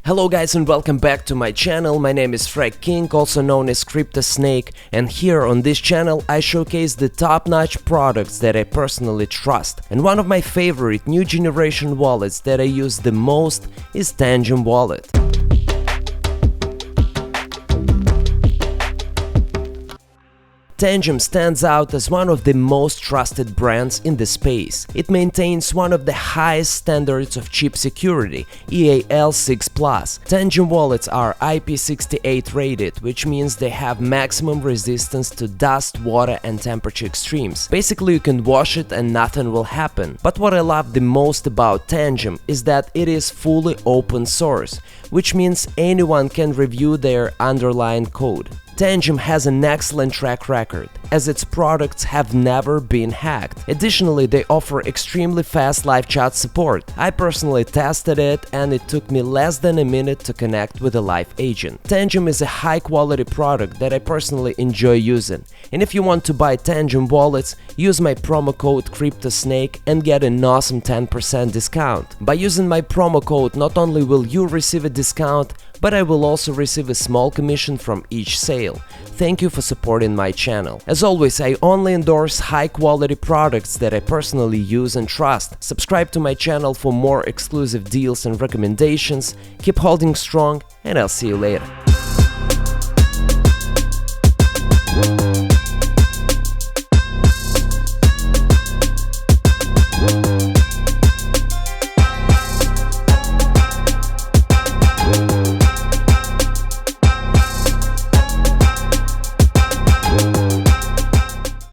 Hello guys and welcome back to my channel. My name is Frag King, also known as CryptoSnake, and here on this channel I showcase the top-notch products that I personally trust. And one of my favorite new generation wallets that I use the most is Tangem wallet. Tangem stands out as one of the most trusted brands in the space. It maintains one of the highest standards of chip security, EAL6+. Tangem wallets are IP68 rated, which means they have maximum resistance to dust, water and temperature extremes. Basically you can wash it and nothing will happen. But what I love the most about Tangem is that it is fully open source, which means anyone can review their underlying code. Tangem has an excellent track record, as its products have never been hacked. Additionally, they offer extremely fast live chat support. I personally tested it and it took me less than a minute to connect with a live agent. Tangem is a high quality product that I personally enjoy using. And if you want to buy Tangem wallets, use my promo code CryptoSnake and get an awesome 10% discount. By using my promo code, not only will you receive a discount, but I will also receive a small commission from each sale. Thank you for supporting my channel. As always, I only endorse high quality products that I personally use and trust. Subscribe to my channel for more exclusive deals and recommendations. Keep holding strong and I'll see you later.